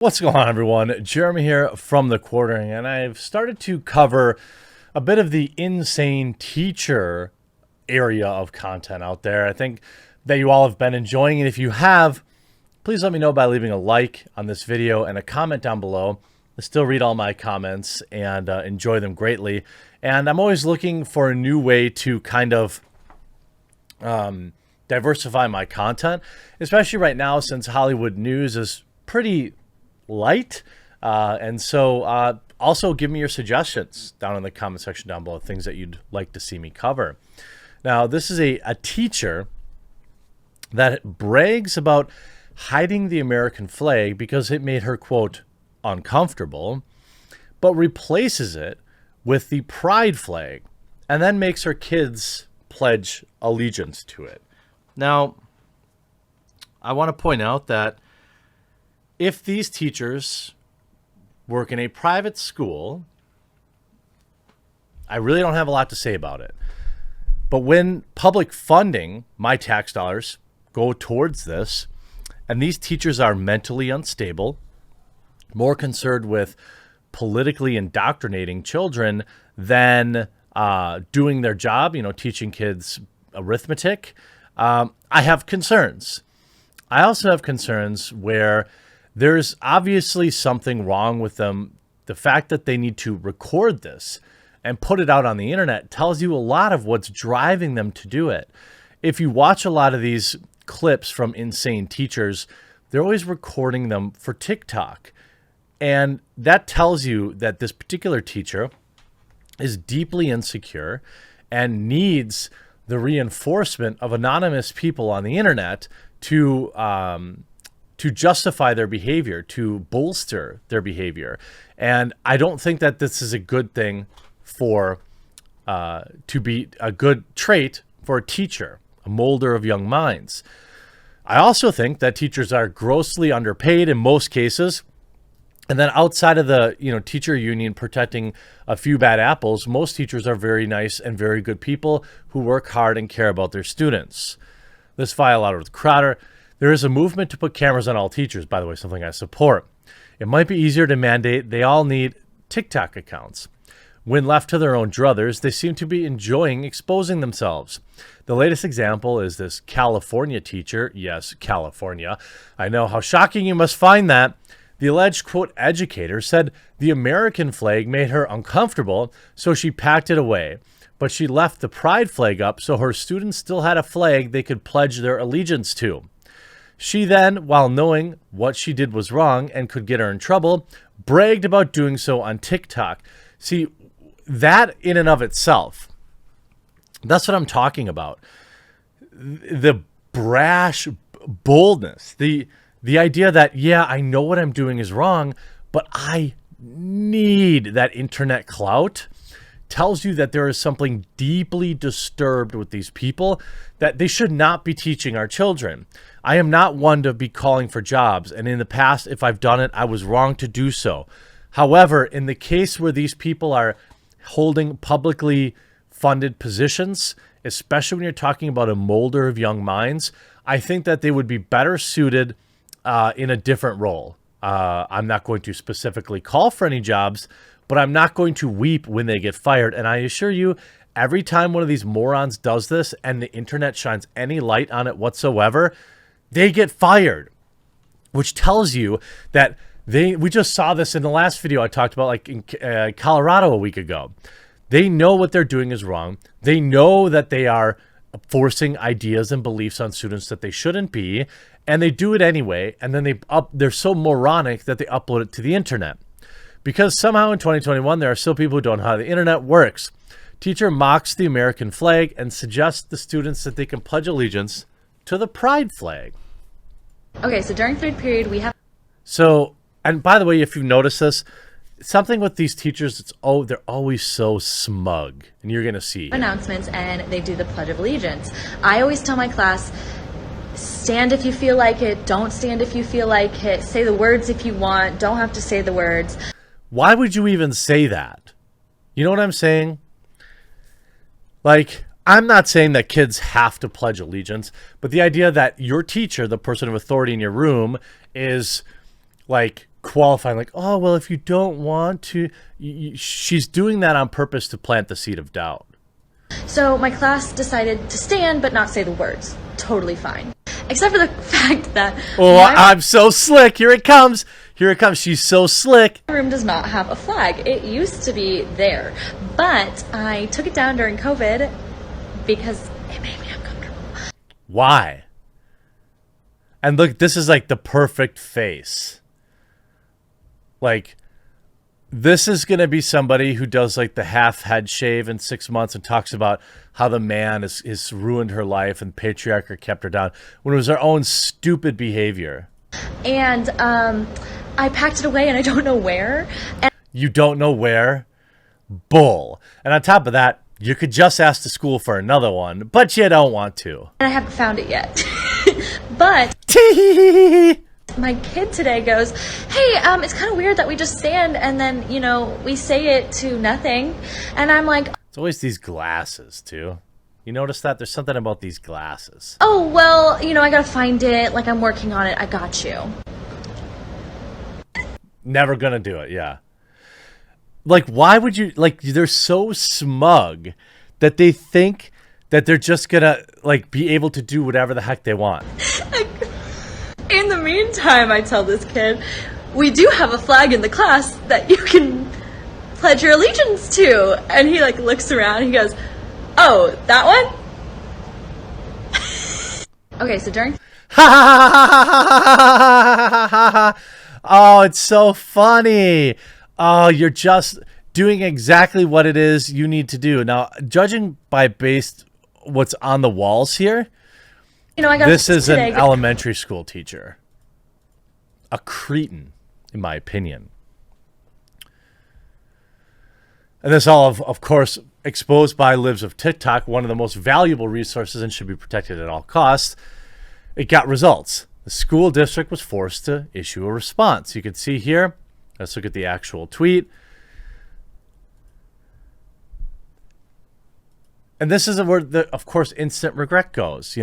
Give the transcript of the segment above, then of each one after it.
What's going on, everyone? Jeremy here from The Quartering, and I've started to cover a bit of the insane teacher area of content out there. I think that you all have been enjoying it. If you have, please let me know by leaving a like on this video and a comment down below. I still read all my comments and enjoy them greatly. And I'm always looking for a new way to kind of diversify my content, especially right now since Hollywood news is pretty light. And so also give me your suggestions down in the comment section down below, things that you'd like to see me cover. Now, this is a teacher that brags about hiding the American flag because it made her, quote, uncomfortable, but replaces it with the pride flag and then makes her kids pledge allegiance to it. Now, I want to point out that if these teachers work in a private school, I really don't have a lot to say about it. But when public funding, my tax dollars, go towards this, and these teachers are mentally unstable, more concerned with politically indoctrinating children than doing their job, teaching kids arithmetic, I have concerns. I also have concerns where there's obviously something wrong with them. The fact that they need to record this and put it out on the internet tells you a lot of what's driving them to do it. If you watch a lot of these clips from insane teachers, they're always recording them for TikTok. And that tells you that this particular teacher is deeply insecure and needs the reinforcement of anonymous people on the internet to justify their behavior, to bolster their behavior. And I don't think that this is a good thing to be a good trait for a teacher, a molder of young minds. I also think that teachers are grossly underpaid in most cases. And then outside of the teacher union protecting a few bad apples, most teachers are very nice and very good people who work hard and care about their students. This file out with Crowder. There is a movement to put cameras on all teachers, by the way, something I support. It might be easier to mandate they all need TikTok accounts. When left to their own druthers, they seem to be enjoying exposing themselves. The latest example is this California teacher. Yes, California. I know how shocking you must find that. The alleged, quote, educator said the American flag made her uncomfortable, so she packed it away. But she left the pride flag up so her students still had a flag they could pledge their allegiance to. She then, while knowing what she did was wrong and could get her in trouble, bragged about doing so on TikTok. See, that in and of itself, that's what I'm talking about. The brash boldness, the idea that, yeah, I know what I'm doing is wrong, but I need that internet clout, tells you that there is something deeply disturbed with these people, that they should not be teaching our children. I am not one to be calling for jobs, and in the past, if I've done it, I was wrong to do so. However, in the case where these people are holding publicly funded positions, especially when you're talking about a molder of young minds, I think that they would be better suited in a different role. I'm not going to specifically call for any jobs, but I'm not going to weep when they get fired. And I assure you, every time one of these morons does this and the internet shines any light on it whatsoever, they get fired, which tells you that we just saw this in the last video I talked about, like in Colorado a week ago. They know what they're doing is wrong. They know that they are forcing ideas and beliefs on students that they shouldn't be, and they do it anyway. And then they're so moronic that they upload it to the internet. Because somehow in 2021, there are still people who don't know how the internet works. Teacher mocks the American flag and suggests to students that they can pledge allegiance to the pride flag. Okay, so during third period, we have... So, and by the way, if you've noticed this, something with these teachers, they're always so smug. And you're going to see. Announcements, and they do the Pledge of Allegiance. I always tell my class, stand if you feel like it, don't stand if you feel like it, say the words if you want, don't have to say the words. Why would you even say that? You know what I'm saying? Like, I'm not saying that kids have to pledge allegiance, but the idea that your teacher, the person of authority in your room, is like qualifying, like, oh, well, if you don't want to, she's doing that on purpose to plant the seed of doubt. So my class decided to stand but not say the words. Totally fine. Except for the fact that I'm so slick. Here it comes. Here it comes. She's so slick. my room does not have a flag. It used to be there. But I took it down during COVID because it made me uncomfortable. Why? And look, this is like the perfect face. Like, this is going to be somebody who does like the half head shave in 6 months and talks about how the man has ruined her life and patriarchy kept her down when it was her own stupid behavior. And I packed it away and I don't know where. And You don't know where? Bull. And on top of that, you could just ask the school for another one, but you don't want to. I haven't found it yet. But my kid today goes, hey, it's kind of weird that we just stand and then, we say it to nothing. And I'm like, It's always these glasses, too. You notice that? There's something about these glasses. oh, well, I got to find it. Like, I'm working on it. I got you. Never gonna do it, yeah. Like, why would you, like, they're so smug that they think that they're just gonna, like, be able to do whatever the heck they want. In the meantime, I tell this kid, we do have a flag in the class that you can pledge your allegiance to. And he like looks around and he goes, oh, that one? Okay, so during Oh, it's so funny. Oh, you're just doing exactly what it is you need to do. Now, judging by based what's on the walls here, I got this is an today. elementary school teacher. A cretin, in my opinion. And this all, of course, exposed by Lives of TikTok, one of the most valuable resources and should be protected at all costs. It got results. The school district was forced to issue a response. You can see here, let's look at the actual tweet. And this is where, of course, instant regret goes,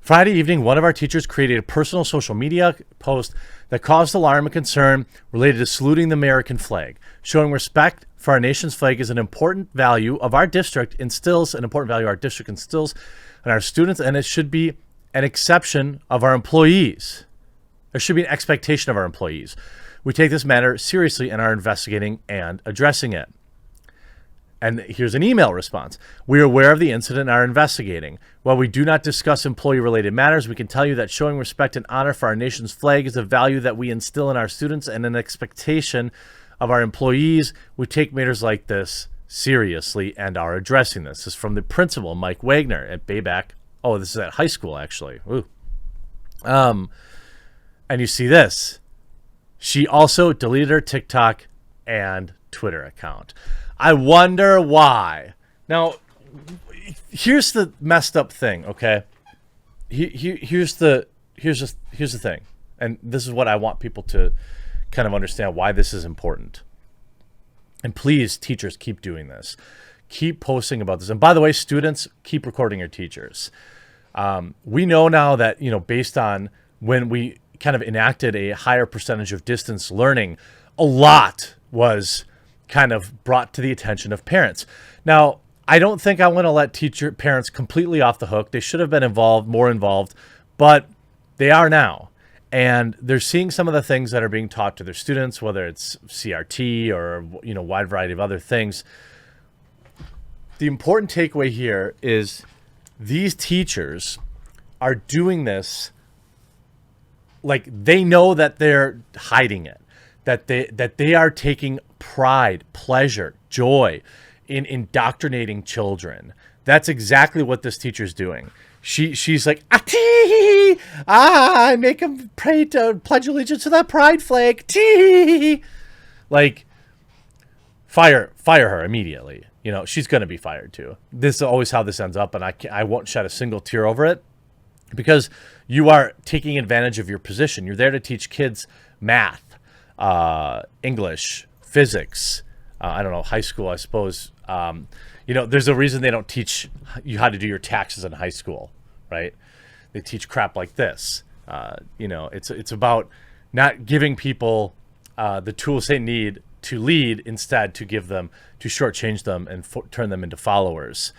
Friday evening, one of our teachers created a personal social media post that caused alarm and concern related to saluting the American flag. Showing respect for our nation's flag is an important value of our district instills in our students, and it should be an exception of our employees. There should be an expectation of our employees. We take this matter seriously and are investigating and addressing it. And here's an email response. We are aware of the incident and are investigating. While we do not discuss employee-related matters, we can tell you that showing respect and honor for our nation's flag is a value that we instill in our students and an expectation of our employees. We take matters like this seriously and are addressing this. This is from the principal, Mike Wagner, at Bayback. Oh, this is at high school, actually. Ooh. And you see this. She also deleted her TikTok and Twitter account. I wonder why. Now, here's the messed up thing, okay? Here's the thing, and this is what I want people to kind of understand why this is important. And please, teachers, keep doing this. Keep posting about this. And by the way, students, keep recording your teachers. We know now that, based on when we kind of enacted a higher percentage of distance learning, a lot was kind of brought to the attention of parents. Now, I don't think I want to let parents completely off the hook. They should have been more involved, but they are now. And they're seeing some of the things that are being taught to their students, whether it's CRT or, wide variety of other things. The important takeaway here is these teachers are doing this like they know that they're hiding it, that they are taking pride, pleasure, joy in indoctrinating children. That's exactly what this teacher's doing. She's like, I make them pledge allegiance to that pride flag. Like, fire her immediately. She's going to be fired too. This is always how this ends up, and I won't shed a single tear over it because you are taking advantage of your position. You're there to teach kids math, English, physics, I don't know, high school, I suppose. There's a reason they don't teach you how to do your taxes in high school, right? They teach crap like this. It's about not giving people the tools they need to lead, instead to shortchange them and turn them into followers.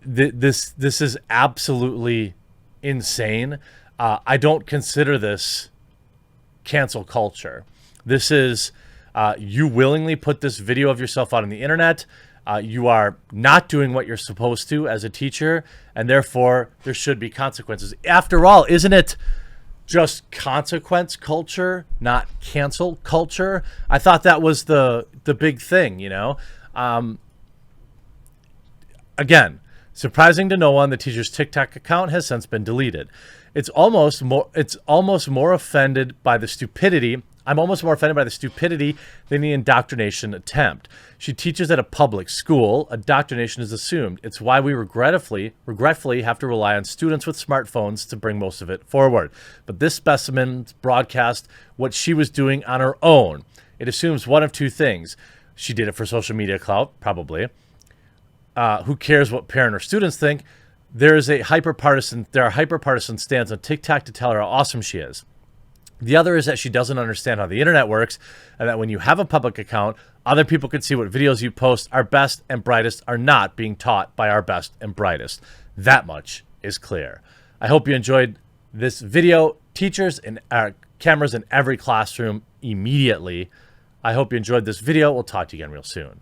This is absolutely insane. I don't consider this cancel culture. This is you willingly put this video of yourself out on the internet. You are not doing what you're supposed to as a teacher, and therefore there should be consequences. After all, isn't it just consequence culture, not cancel culture? I thought that was the big thing, you know? Again, surprising to no one, the teacher's TikTok account has since been deleted. It's almost more offended by the stupidity. I'm almost more offended by the stupidity than the indoctrination attempt. She teaches at a public school. Indoctrination is assumed. It's why we regretfully have to rely on students with smartphones to bring most of it forward. But this specimen broadcast what she was doing on her own. It assumes one of two things. She did it for social media clout, probably. Who cares what parent or students think? There are hyper-partisan stands on TikTok to tell her how awesome she is. The other is that she doesn't understand how the internet works, and that when you have a public account, other people can see what videos you post. Our best and brightest are not being taught by our best and brightest. That much is clear. I hope you enjoyed this video. Teachers and cameras in every classroom immediately. I hope you enjoyed this video. We'll talk to you again real soon.